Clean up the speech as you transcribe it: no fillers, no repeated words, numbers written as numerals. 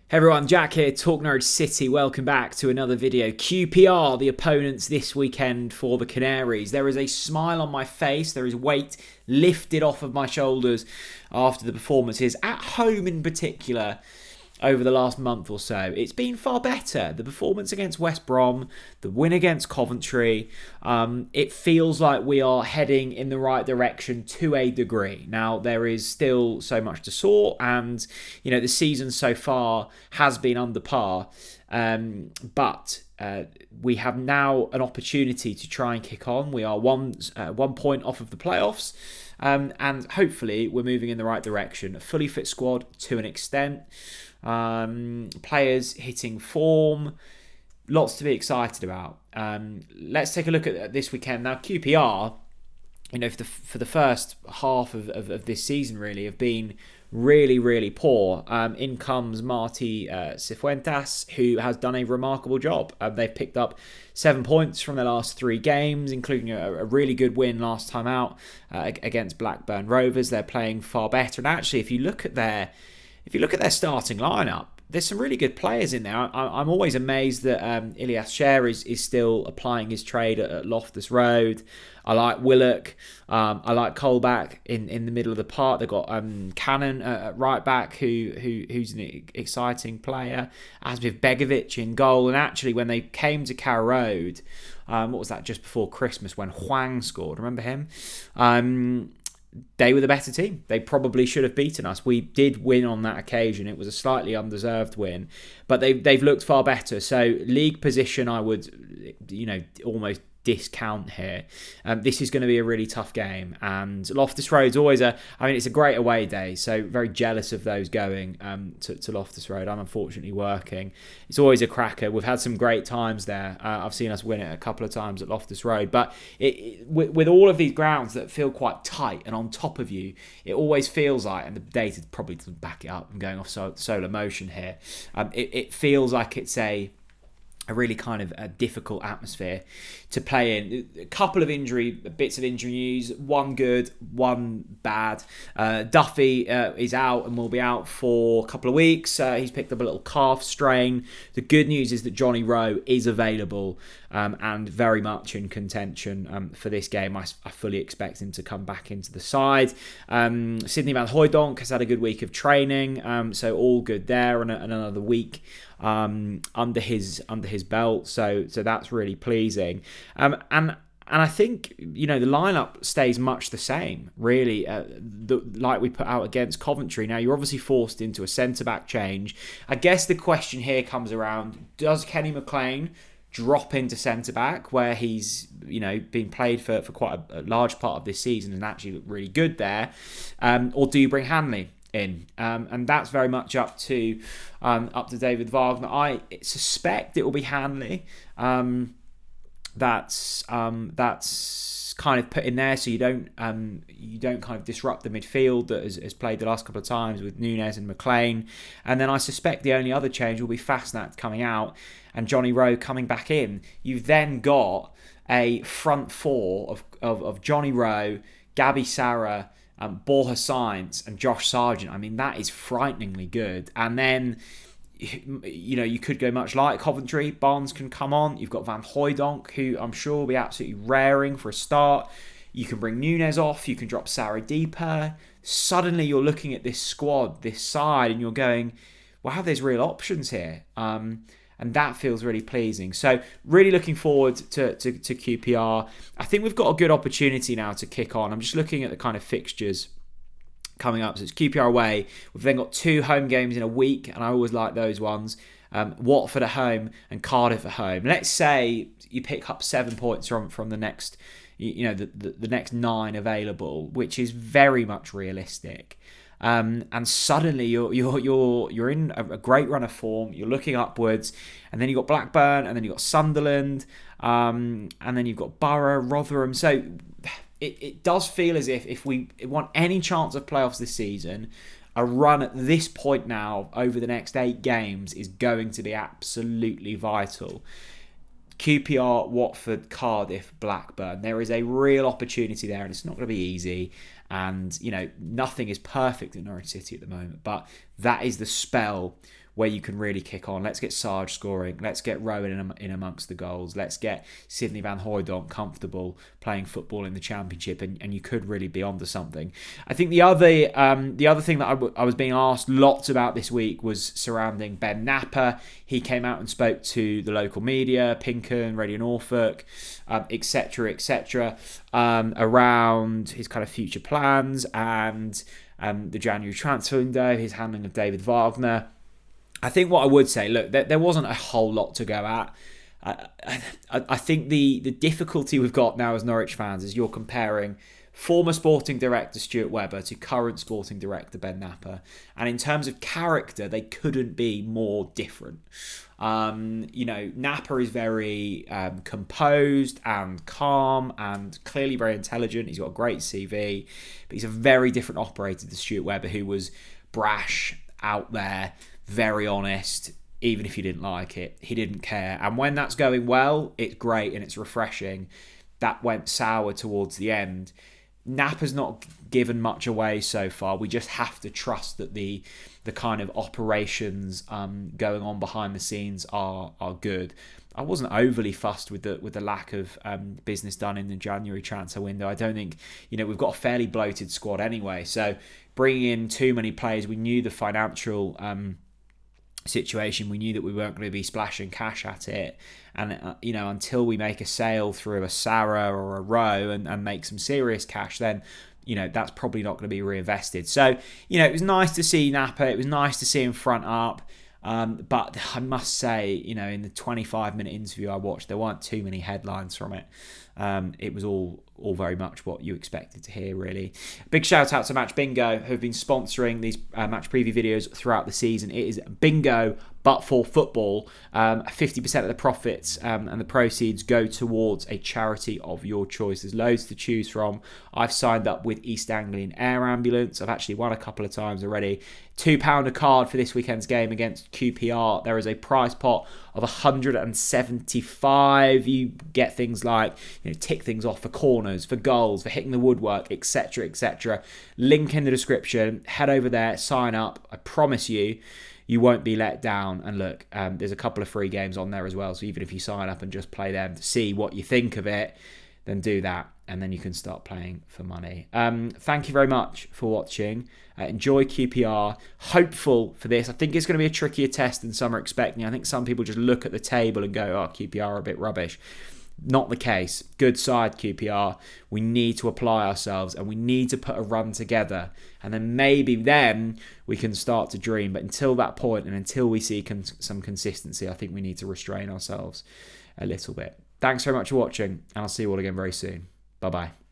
Hey everyone, Jack here, TalkNorwichCity. Welcome back to another video. QPR, the opponents this weekend for the Canaries. There is a smile on my face. There is weight lifted off of my shoulders after the performances, at home in particular, over the last month or so. It's been far better. The performance against West Brom, the win against Coventry, it feels like we are heading in the right direction to a degree. Now, there is still so much to sort, and the season so far has been under par, but we have now an opportunity to try and kick on. We are one point off of the playoffs, and hopefully we're moving in the right direction. A fully fit squad to an extent. Players hitting form, lots to be excited about. Let's take a look at this weekend. Now, QPR, for the first half of this season, really, have been really, really poor. In comes Marti Cifuentes, who has done a remarkable job. They've picked up 7 points from their last 3 games, including a really good win last time out against Blackburn Rovers. They're playing far better. And actually, if you look at their starting lineup, there's some really good players in there. I'm always amazed that Ilyas Sher is still applying his trade at Loftus Road. I like Willock. I like Colback in the middle of the park. They've got Cannon at right back, who's an exciting player. As with Begovic in goal. And actually, when they came to Carrow Road, what was that, just before Christmas, when Hwang scored? Remember him? They were the better team. They probably should have beaten us. We did win on that occasion. It was a slightly undeserved win, but they've looked far better. So league position, I would, almost discount here. This is going to be a really tough game, and Loftus Road's always it's a great away day, so very jealous of those going to Loftus Road. I'm unfortunately working. It's always a cracker. We've had some great times there. I've seen us win it a couple of times at Loftus Road, but with all of these grounds that feel quite tight and on top of you, it always feels like, and the data probably doesn't back it up, I'm going off solar motion here, it feels like it's a really kind of a difficult atmosphere to play in. A couple of bits of injury news, one good, one bad. Duffy is out and will be out for a couple of weeks. He's picked up a little calf strain. The good news is that Johnny Rowe is available and very much in contention for this game. I fully expect him to come back into the side. Sidney van Hooijdonk has had a good week of training, so all good there, and another week under his belt, so that's really pleasing. And I think the lineup stays much the same, really, like we put out against Coventry. Now, you're obviously forced into a centre-back change. I guess the question here comes around, does Kenny McLean drop into centre-back, where he's been played for quite a large part of this season and actually looked really good there, or do you bring Hanley in? And that's very much up to David Wagner. I suspect it will be Hanley. That's kind of put in there so you don't kind of disrupt the midfield that has played the last couple of times with Nunes and McLean. And then I suspect the only other change will be Fasnacht coming out and Johnny Rowe coming back in. You've then got a front four of Johnny Rowe, Gabby Sarah, Borja Sainz and Josh Sargent. I mean, that is frighteningly good. And then you could go much like Coventry. Barnes can come on. You've got Van Hooijdonk, who I'm sure will be absolutely raring for a start. You can bring Nunes off. You can drop Sarah deeper. Suddenly you're looking at this squad, this side, and you're going, wow, there's real options here. And that feels really pleasing. So really looking forward to QPR. I think we've got a good opportunity now to kick on. I'm just looking at the kind of fixtures coming up. So it's QPR away. We've then got 2 home games in a week, and I always like those ones. Watford at home and Cardiff at home. Let's say you pick up 7 points from the next, the next 9 available, which is very much realistic. And suddenly you're in a great run of form. You're looking upwards, and then you've got Blackburn, and then you've got Sunderland, and then you've got Borough, Rotherham. So it does feel as if we want any chance of playoffs this season, a run at this point now over the next 8 games is going to be absolutely vital. QPR, Watford, Cardiff, Blackburn. There is a real opportunity there, and it's not going to be easy. And, nothing is perfect in Norwich City at the moment, but that is the spell where you can really kick on. Let's get Sarge scoring. Let's get Rowan in amongst the goals. Let's get Sidney van Hooijdonk comfortable playing football in the Championship, and you could really be onto something. I think the other thing that I was being asked lots about this week was surrounding Ben Napper. He came out and spoke to the local media, Pinken, Radio Norfolk, etc., around his kind of future plans and the January transfer window, his handling of David Wagner. I think what I would say, look, there wasn't a whole lot to go at. I think the difficulty we've got now as Norwich fans is you're comparing former sporting director Stuart Webber to current sporting director Ben Napper. And in terms of character, they couldn't be more different. Napper is very composed and calm and clearly very intelligent. He's got a great CV, but he's a very different operator to Stuart Webber, who was brash, out there, very honest. Even if you didn't like it, he didn't care. And when that's going well, it's great and it's refreshing. That went sour towards the end. Napper's not given much away so far. We just have to trust that the kind of operations going on behind the scenes are good. I wasn't overly fussed with the lack of business done in the January transfer window. I don't think, we've got a fairly bloated squad anyway. So bringing in too many players, we knew the financial situation. We knew that we weren't going to be splashing cash at it, and until we make a sale through a Sarah or a Rowe and make some serious cash, then that's probably not going to be reinvested. So it was nice to see Napper. It was nice to see him front up. But I must say, in the 25-minute interview I watched, there weren't too many headlines from it. It was all very much what you expected to hear, really. Big shout out to Match Bingo, who have been sponsoring these match preview videos throughout the season. It is bingo, but for football. 50% of the profits and the proceeds go towards a charity of your choice. There's loads to choose from. I've signed up with East Anglian Air Ambulance. I've actually won a couple of times already. £2 a card for this weekend's game against QPR. There is a prize pot of 175. You get things like tick things off for corners, for goals, for hitting the woodwork, etc., etc. Link in the description. Head over there, sign up. I promise you won't be let down. And look, there's a couple of free games on there as well. So even if you sign up and just play them to see what you think of it, then do that, and then you can start playing for money. Thank you very much for watching. Enjoy QPR. Hopeful for this. I think it's going to be a trickier test than some are expecting. I think some people just look at the table and go, QPR are a bit rubbish. Not the case. Good side, QPR. We need to apply ourselves and we need to put a run together. And then maybe then we can start to dream. But until that point and until we see some consistency, I think we need to restrain ourselves a little bit. Thanks very much for watching, and I'll see you all again very soon. Bye-bye.